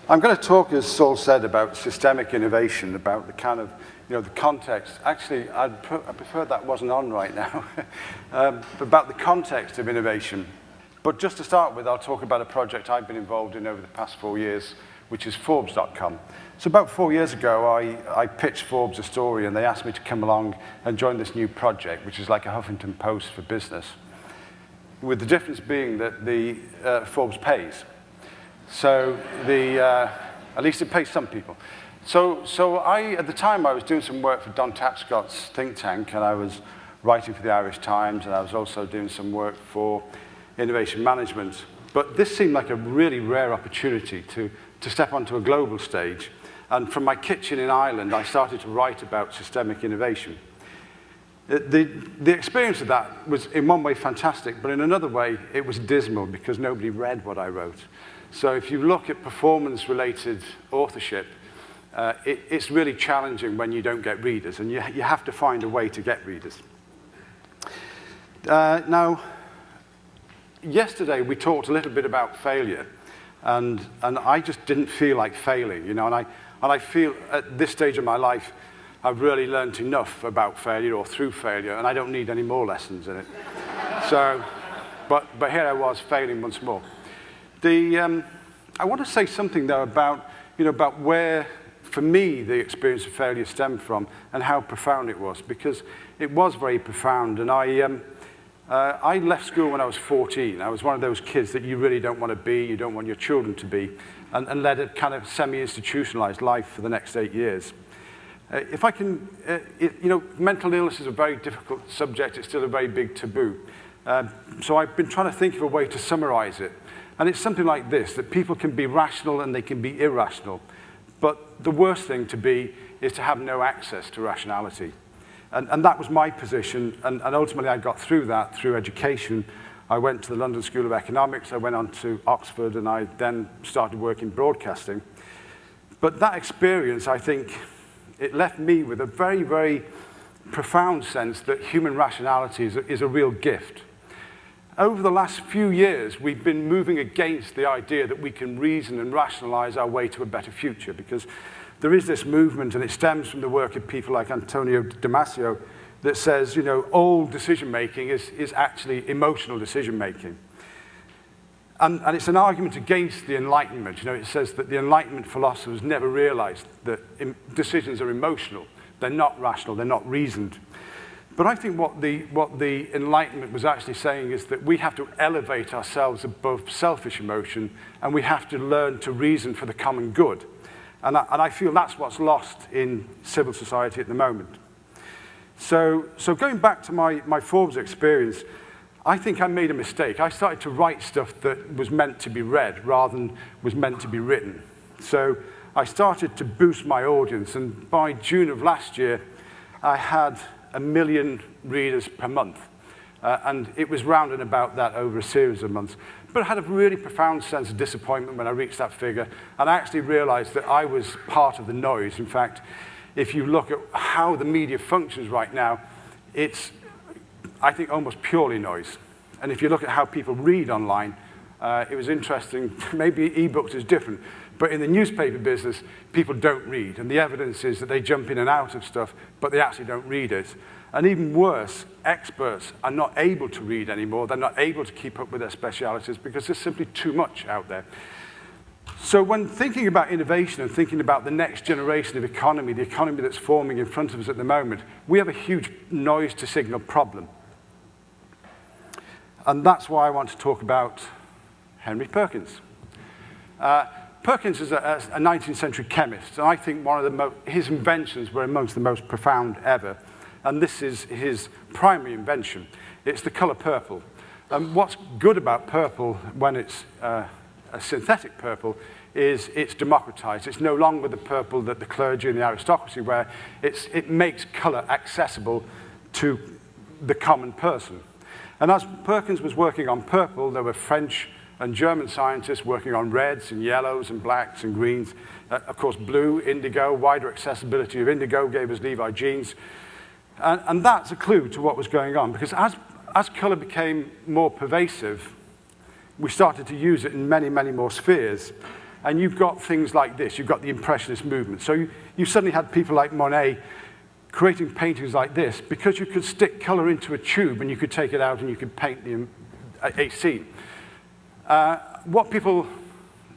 I'm going to talk, as Saul said, about systemic innovation, about the kind of, the context. Actually, I prefer that wasn't on right now. About the context of innovation. But just to start with, I'll talk about a project I've been involved in over the past 4 years, which is Forbes.com. So about 4 years ago, I pitched Forbes a story, and they asked me to come along and join this new project, which is like a Huffington Post for business, with the difference being that the Forbes pays. So at least it pays some people. So at the time, I was doing some work for Don Tapscott's think tank, and I was writing for the Irish Times, and I was also doing some work for innovation management. But this seemed like a really rare opportunity to step onto a global stage. And from my kitchen in Ireland, I started to write about systemic innovation. The experience of that was in one way fantastic, but in another way, it was dismal because nobody read what I wrote. So if you look at performance-related authorship, it's really challenging when you don't get readers, and you have to find a way to get readers. Now, yesterday we talked a little bit about failure, and I just didn't feel like failing, and I feel at this stage of my life, I've really learned enough about failure or through failure, and I don't need any more lessons in it. So, but here I was failing once more. I want to say something though about where, for me, the experience of failure stemmed from and how profound it was, because it was very profound. And I left school when I was 14. I was one of those kids that you really don't want to be, you don't want your children to be, and led a kind of semi-institutionalized life for the next 8 years. If I can, mental illness is a very difficult subject. It's still a very big taboo. So I've been trying to think of a way to summarize it. And it's something like this, that people can be rational and they can be irrational. But the worst thing to be is to have no access to rationality. And that was my position, and ultimately I got through that through education. I went to the London School of Economics, I went on to Oxford, and I then started working broadcasting. But that experience, I think, it left me with a very, very profound sense that human rationality is a real gift. Over the last few years, we've been moving against the idea that we can reason and rationalize our way to a better future, because there is this movement, and it stems from the work of people like Antonio Damasio, that says, all decision-making is actually emotional decision-making. And it's an argument against the Enlightenment. It says that the Enlightenment philosophers never realized that decisions are emotional. They're not rational, they're not reasoned. But I think what the Enlightenment was actually saying is that we have to elevate ourselves above selfish emotion, and we have to learn to reason for the common good. And I feel that's what's lost in civil society at the moment. So going back to my Forbes experience, I think I made a mistake. I started to write stuff that was meant to be read rather than was meant to be written. So I started to boost my audience, and by June of last year, I had 1 million readers per month. And it was rounding about that over a series of months. But I had a really profound sense of disappointment when I reached that figure, and I actually realized that I was part of the noise. In fact, if you look at how the media functions right now, it's, I think, almost purely noise. And if you look at how people read online, it was interesting. Maybe ebooks is different, but in the newspaper business, people don't read. And the evidence is that they jump in and out of stuff, but they actually don't read it. And even worse, experts are not able to read anymore. They're not able to keep up with their specialities because there's simply too much out there. So when thinking about innovation and thinking about the next generation of economy, the economy that's forming in front of us at the moment, we have a huge noise-to-signal problem. And that's why I want to talk about Henry Perkins. Perkins is a 19th century chemist, and I think one of his inventions were amongst the most profound ever. And this is his primary invention. It's the color purple. And what's good about purple when it's a synthetic purple is it's democratized. It's no longer the purple that the clergy and the aristocracy wear. It makes color accessible to the common person. And as Perkins was working on purple, there were French and German scientists working on reds and yellows and blacks and greens. Of course, blue, indigo, wider accessibility of indigo gave us Levi jeans. And that's a clue to what was going on, because as color became more pervasive, we started to use it in many, many more spheres. And you've got things like this. You've got the Impressionist movement. So you suddenly had people like Monet creating paintings like this because you could stick color into a tube and you could take it out and you could paint a scene. What people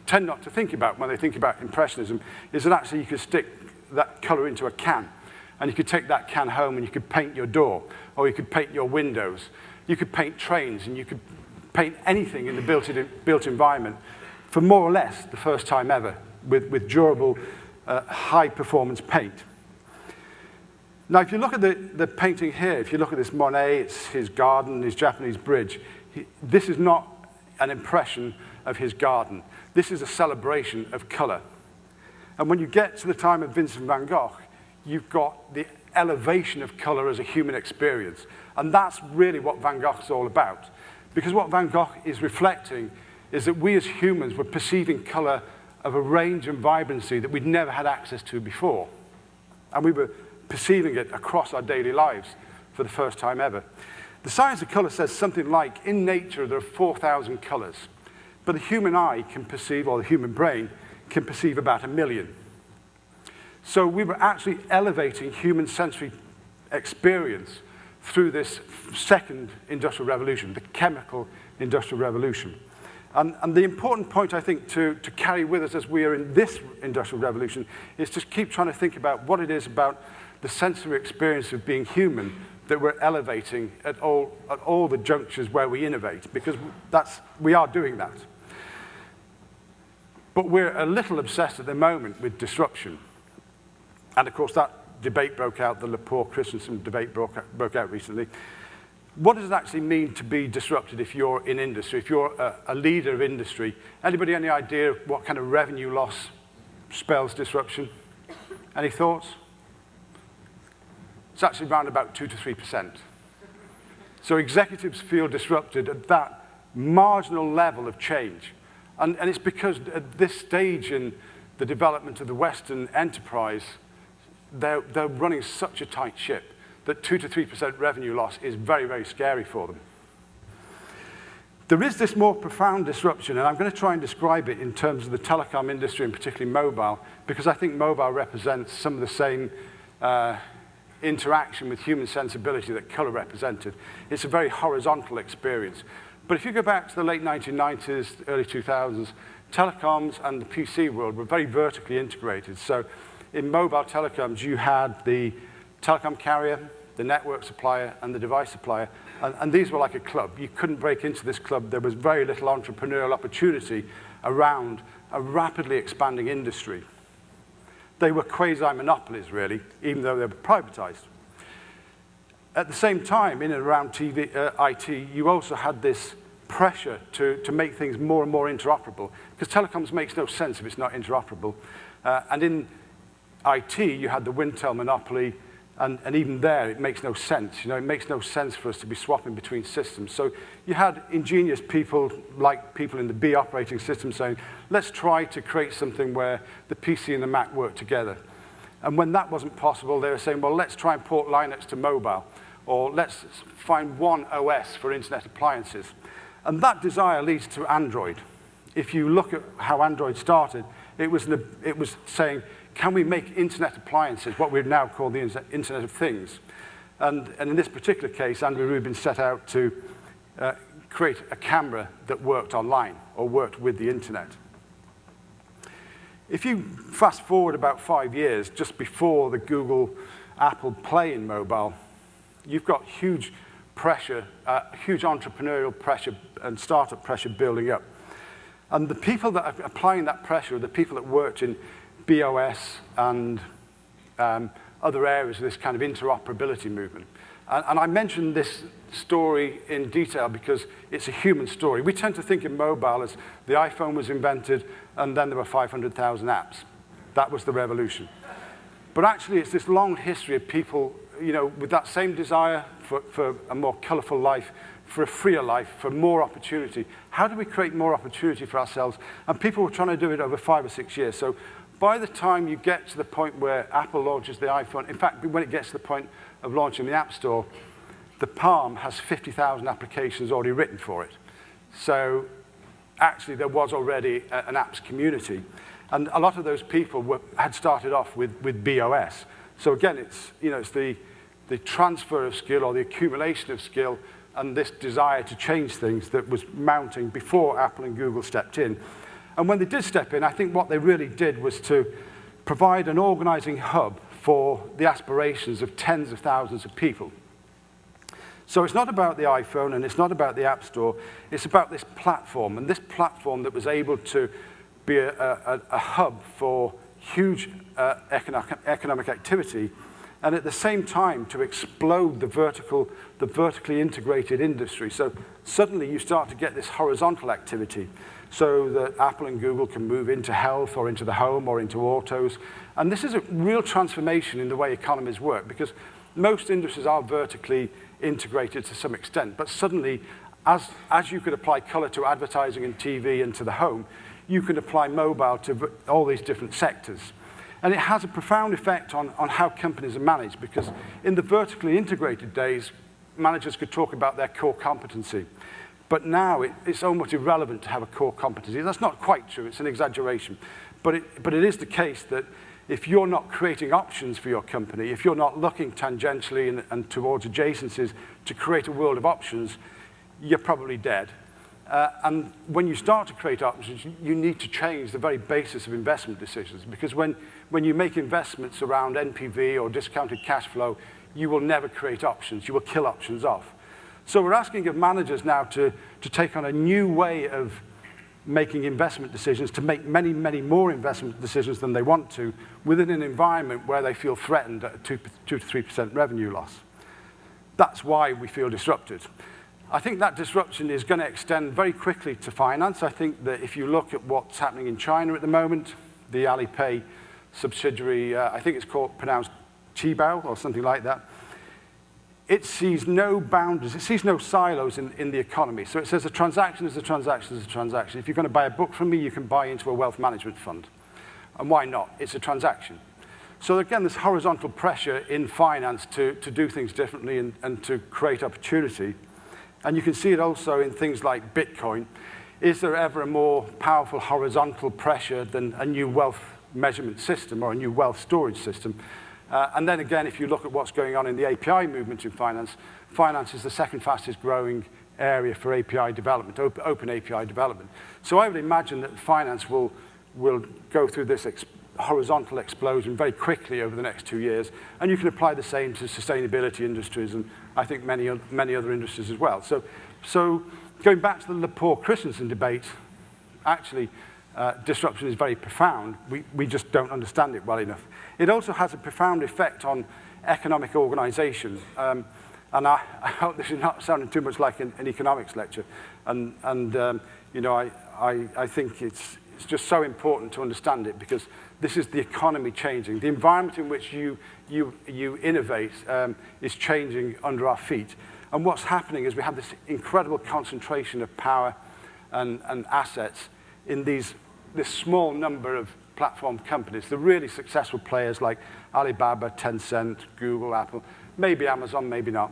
tend not to think about when they think about Impressionism is that actually you could stick that color into a can, and you could take that can home and you could paint your door, or you could paint your windows. You could paint trains, and you could paint anything in the built environment for more or less the first time ever with durable, high-performance paint. Now, if you look at the painting here, if you look at this Monet, it's his garden, his Japanese bridge. This is not an impression of his garden. This is a celebration of color. And when you get to the time of Vincent van Gogh, you've got the elevation of color as a human experience. And that's really what Van Gogh is all about. Because what Van Gogh is reflecting is that we as humans were perceiving color of a range and vibrancy that we'd never had access to before. And we were perceiving it across our daily lives for the first time ever. The science of color says something like, in nature, there are 4,000 colors. But the human eye can perceive, or the human brain, can perceive about 1 million. So we were actually elevating human sensory experience through this second industrial revolution, the chemical industrial revolution. And the important point, I think, to carry with us as we are in this industrial revolution is to keep trying to think about what it is about the sensory experience of being human that we're elevating at all the junctures where we innovate, because we are doing that. But we're a little obsessed at the moment with disruption. And of course, that debate broke out, the Lepore-Christensen debate broke out recently. What does it actually mean to be disrupted if you're in industry, if you're a leader of industry? Anybody any idea what kind of revenue loss spells disruption? Any thoughts? It's actually around about 2 to 3%. So executives feel disrupted at that marginal level of change. And it's because at this stage in the development of the Western enterprise, they're running such a tight ship that 2 to 3% revenue loss is very, very scary for them. There is this more profound disruption, and I'm going to try and describe it in terms of the telecom industry, and particularly mobile, because I think mobile represents some of the same interaction with human sensibility that color represented. It's a very horizontal experience. But if you go back to the late 1990s, early 2000s, telecoms and the PC world were very vertically integrated. So in mobile telecoms, you had the telecom carrier, the network supplier, and the device supplier. And these were like a club. You couldn't break into this club. There was very little entrepreneurial opportunity around a rapidly expanding industry. They were quasi-monopolies, really, even though they were privatized. At the same time, in and around IT, you also had this pressure to make things more and more interoperable, because telecoms makes no sense if it's not interoperable. And in IT, you had the Wintel monopoly, and even there, it makes no sense. You know, it makes no sense for us to be swapping between systems. So you had ingenious people, like people in the B operating system, saying, let's try to create something where the PC and the Mac work together. And when that wasn't possible, they were saying, well, let's try and port Linux to mobile, or let's find one OS for internet appliances. And that desire leads to Android. If you look at how Android started, it was saying, can we make internet appliances, what we now call the Internet of Things? And in this particular case, Andrew Rubin set out to create a camera that worked online or worked with the internet. If you fast forward about 5 years, just before the Google, Apple Play in mobile, you've got huge pressure, huge entrepreneurial pressure and startup pressure building up. And the people that are applying that pressure are the people that worked in BOS and other areas of this kind of interoperability movement. And I mentioned this story in detail because it's a human story. We tend to think in mobile as the iPhone was invented and then there were 500,000 apps. That was the revolution. But actually, it's this long history of people, you know, with that same desire for a more colorful life, for a freer life, for more opportunity. How do we create more opportunity for ourselves? And people were trying to do it over 5 or 6 years. So by the time you get to the point where Apple launches the iPhone, in fact, when it gets to the point of launching the App Store, the Palm has 50,000 applications already written for it. So actually there was already an apps community. And a lot of those people had started off with BOS. So again, it's the transfer of skill or the accumulation of skill and this desire to change things that was mounting before Apple and Google stepped in. And when they did step in, I think what they really did was to provide an organizing hub for the aspirations of tens of thousands of people. So it's not about the iPhone and it's not about the App Store, it's about this platform, and this platform that was able to be a hub for huge economic activity, and at the same time to explode the vertically integrated industry. So suddenly you start to get this horizontal activity so that Apple and Google can move into health or into the home or into autos. And this is a real transformation in the way economies work, because most industries are vertically integrated to some extent, but suddenly as you could apply color to advertising and TV and to the home, you can apply mobile to all these different sectors. And it has a profound effect on how companies are managed, because in the vertically integrated days, managers could talk about their core competency. But now it's almost irrelevant to have a core competency. That's not quite true, it's an exaggeration. But it is the case that if you're not creating options for your company, if you're not looking tangentially and towards adjacencies to create a world of options, you're probably dead. And when you start to create options, you need to change the very basis of investment decisions, because when you make investments around NPV or discounted cash flow, you will never create options. You will kill options off. So we're asking of managers now to take on a new way of making investment decisions, to make many, many more investment decisions than they want to within an environment where they feel threatened at a 2 to 3% revenue loss. That's why we feel disrupted. I think that disruption is going to extend very quickly to finance. I think that if you look at what's happening in China at the moment, the Alipay subsidiary, I think it's pronounced Qibao or something like that, it sees no boundaries, it sees no silos in the economy. So it says a transaction is a transaction is a transaction. If you're going to buy a book from me, you can buy into a wealth management fund. And why not? It's a transaction. So again, there's horizontal pressure in finance to do things differently and to create opportunity. And you can see it also in things like Bitcoin. Is there ever a more powerful horizontal pressure than a new wealth measurement system or a new wealth storage system? And then again, if you look at what's going on in the API movement in finance, finance is the second fastest growing area for API development, open API development. So I would imagine that finance will go through this horizontal explosion very quickly over the next 2 years. And you can apply the same to sustainability industries and I think many other industries as well. So going back to the Lepore Christensen debate, actually, disruption is very profound. We just don't understand it well enough. It also has a profound effect on economic organization. And I hope this is not sounding too much like an economics lecture. You know, I think it's just so important to understand it, because this is the economy changing. The environment in which you innovate is changing under our feet. And what's happening is we have this incredible concentration of power and assets in this small number of platform companies, the really successful players like Alibaba, Tencent, Google, Apple, maybe Amazon, maybe not.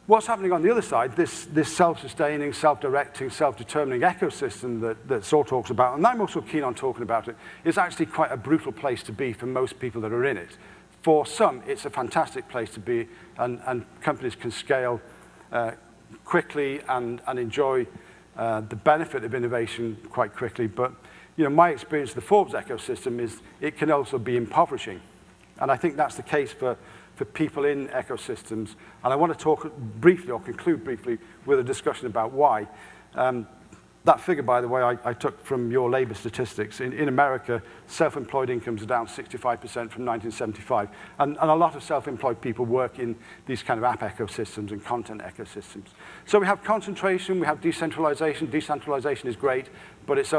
What's happening on the other side, this self-sustaining, self-directing, self-determining ecosystem that Saul talks about, and I'm also keen on talking about it, is actually quite a brutal place to be for most people that are in it. For some, it's a fantastic place to be, and companies can scale quickly and enjoy the benefit of innovation quite quickly. But you know, my experience of the Forbes ecosystem is it can also be impoverishing. And I think that's the case for people in ecosystems. And I want to talk briefly, or conclude briefly, with a discussion about why. That figure, by the way, I took from your labor statistics. In America, self-employed incomes are down 65% from 1975. And a lot of self-employed people work in these kind of app ecosystems and content ecosystems. So we have concentration, we have decentralization. Decentralization is great, but it's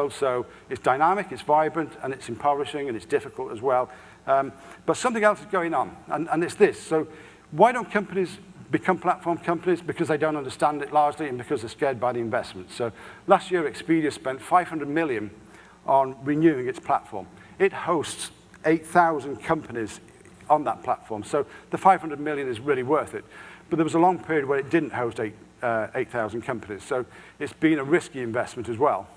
dynamic, it's vibrant, and it's impoverishing, and it's difficult as well. But something else is going on, and it's this. So why don't companies become platform companies? Because they don't understand it largely, and because they're scared by the investment. So last year, Expedia spent $500 million on renewing its platform. It hosts 8,000 companies on that platform. So the $500 million is really worth it. But there was a long period where it didn't host 8,000 companies. So it's been a risky investment as well.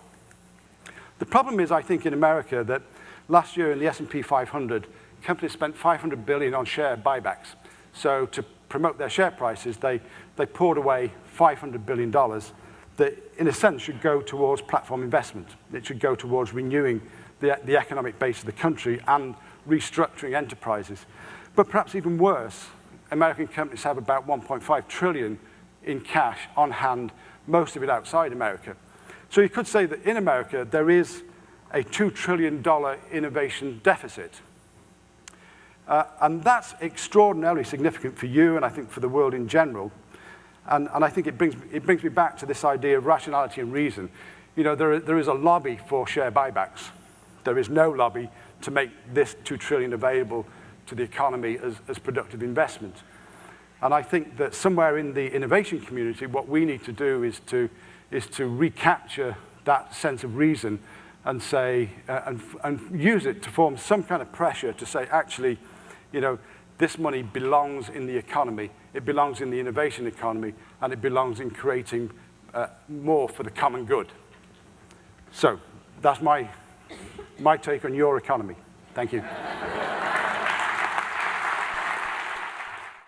The problem is, I think, in America that last year in the S&P 500, companies spent $500 billion on share buybacks. So to promote their share prices, they poured away $500 billion that, in a sense, should go towards platform investment. It should go towards renewing the economic base of the country and restructuring enterprises. But perhaps even worse, American companies have about 1.5 trillion in cash on hand, most of it outside America. So you could say that in America, there is a $2 trillion innovation deficit. And that's extraordinarily significant for you, and I think for the world in general. And I think it brings me back to this idea of rationality and reason. You know, there is a lobby for share buybacks. There is no lobby to make this $2 trillion available to the economy as productive investment. And I think that somewhere in the innovation community, what we need to do is to recapture that sense of reason and say, and use it to form some kind of pressure to say, actually, you know, this money belongs in the economy, it belongs in the innovation economy, and it belongs in creating more for the common good. So that's my take on your economy. Thank you.